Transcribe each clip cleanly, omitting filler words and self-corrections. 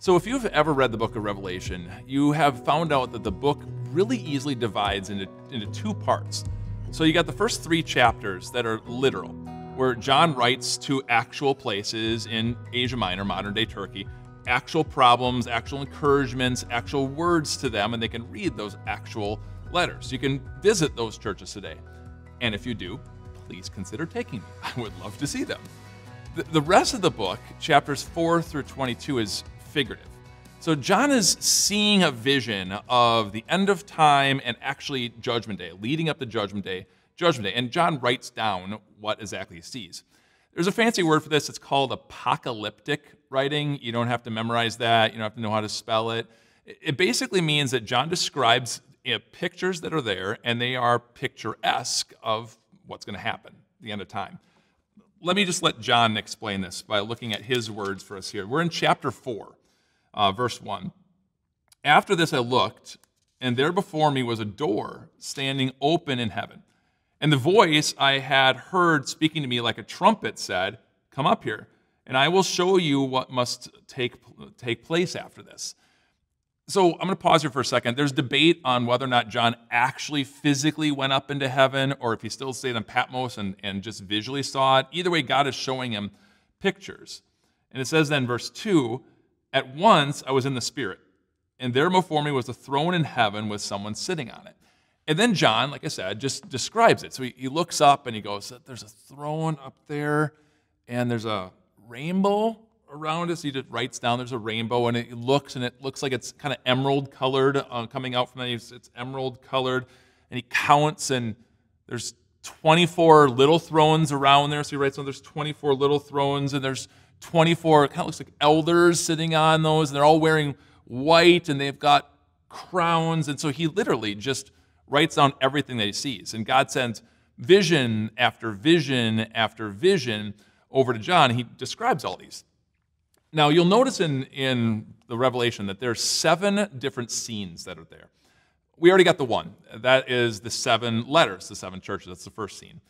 So if you've ever read the book of Revelation, you have found out that the book really easily divides into two parts. So you got the first 3 chapters that are literal, where John writes to actual places in Asia Minor, modern-day Turkey, actual problems, actual encouragements, actual words to them, and they can read those actual letters. You can visit those churches today. And if you do, please consider taking me. I would love to see them. The rest of the book, chapters 4 through 22, is figurative. So John is seeing a vision of the end of time and actually Judgment Day, leading up to Judgment Day, and John writes down what exactly he sees. There's a fancy word for this. It's called apocalyptic writing. You don't have to memorize that. You don't have to know how to spell it. It basically means that John describes pictures that are there, and they are picturesque of what's going to happen at the end of time. Let me just let John explain this by looking at his words for us here. We're in chapter 4. Verse 1. After this I looked, and there before me was a door standing open in heaven. And the voice I had heard speaking to me like a trumpet said, "Come up here, and I will show you what must take place after this." So I'm going to pause here for a second. There's debate on whether or not John actually physically went up into heaven, or if he still stayed on Patmos and just visually saw it. Either way, God is showing him pictures. And it says then, verse 2, "At once I was in the Spirit, and there before me was a throne in heaven with someone sitting on it." And then John, like I said, just describes it. So he looks up and he goes, there's a throne up there, and there's a rainbow around it. So he just writes down there's a rainbow, and it looks like it's kind of emerald colored coming out from it. It's emerald colored, and he counts, and there's 24 little thrones around there. So he writes down there's 24 little thrones, and there's 24, it kind of looks like elders sitting on those, and they're all wearing white, and they've got crowns. And so he literally just writes down everything that he sees. And God sends vision after vision after vision over to John. He describes all these. Now, you'll notice in the Revelation that there's 7 different scenes that are there. We already got the one. That is the 7 letters, the 7 churches. That's the first scene.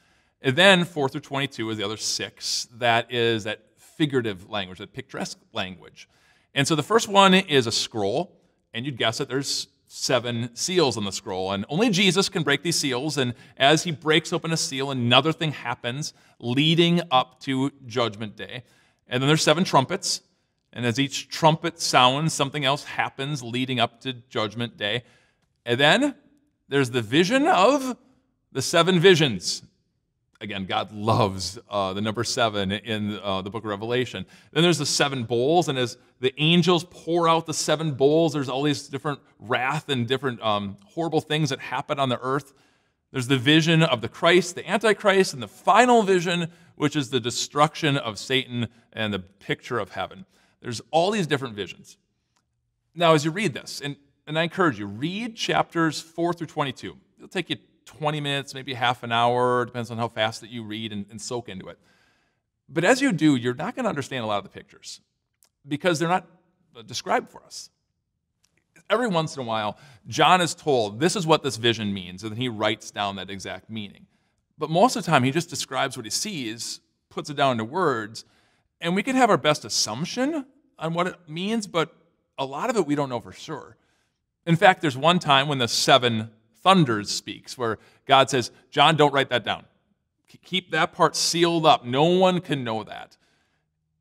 And then 4 through 22 is the other 6. That is that figurative language, that picturesque language. And so the first one is a scroll, and you'd guess it, there's 7 seals on the scroll, and only Jesus can break these seals, and as he breaks open a seal, another thing happens leading up to Judgment Day. And then there's 7 trumpets, and as each trumpet sounds, something else happens leading up to Judgment Day. And then there's the vision of the 7 visions. Again, God loves the number 7 in the book of Revelation. Then there's the 7 bowls, and as the angels pour out the 7 bowls, there's all these different wrath and different horrible things that happen on the earth. There's the vision of the Christ, the Antichrist, and the final vision, which is the destruction of Satan and the picture of heaven. There's all these different visions. Now, as you read this, and I encourage you, read chapters 4 through 22. It'll take you 20 minutes, maybe half an hour, depends on how fast that you read and soak into it. But as you do, you're not going to understand a lot of the pictures because they're not described for us. Every once in a while, John is told, this is what this vision means, and then he writes down that exact meaning. But most of the time, he just describes what he sees, puts it down into words, and we can have our best assumption on what it means, but a lot of it we don't know for sure. In fact, there's one time when the 7 thunders speaks, where God says, John, don't write that down. Keep that part sealed up. No one can know that.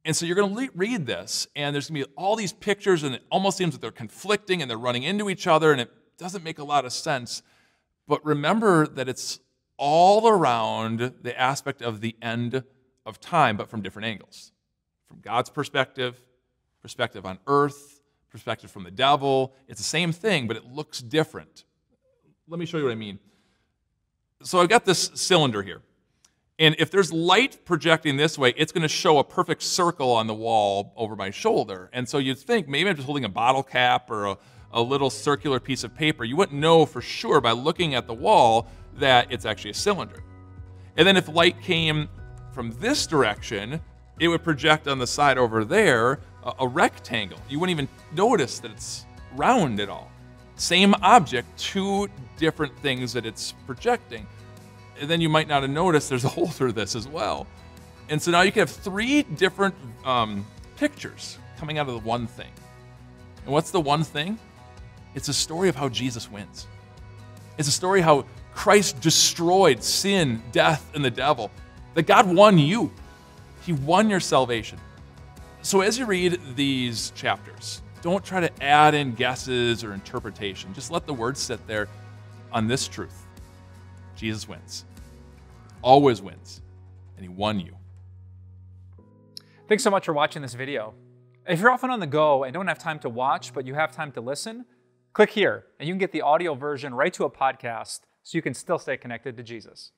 And so you're going to read this, and there's going to be all these pictures, and it almost seems that they're conflicting, and they're running into each other, and it doesn't make a lot of sense. But remember that it's all around the aspect of the end of time, but from different angles. From God's perspective, perspective on earth, perspective from the devil. It's the same thing, but it looks different. Let me show you what I mean. So I've got this cylinder here. And if there's light projecting this way, it's going to show a perfect circle on the wall over my shoulder. And so you'd think maybe I'm just holding a bottle cap or a little circular piece of paper. You wouldn't know for sure by looking at the wall that it's actually a cylinder. And then if light came from this direction, it would project on the side over there a rectangle. You wouldn't even notice that it's round at all. Same object, 2 different things that it's projecting. And then you might not have noticed there's a hole through this as well. And so now you can have 3 different pictures coming out of the one thing. And what's the one thing? It's a story of how Jesus wins. It's a story how Christ destroyed sin, death, and the devil. That God won you. He won your salvation. So as you read these chapters, don't try to add in guesses or interpretation. Just let the word sit there on this truth. Jesus wins. Always wins. And he won you. Thanks so much for watching this video. If you're often on the go and don't have time to watch, but you have time to listen, click here and you can get the audio version right to a podcast so you can still stay connected to Jesus.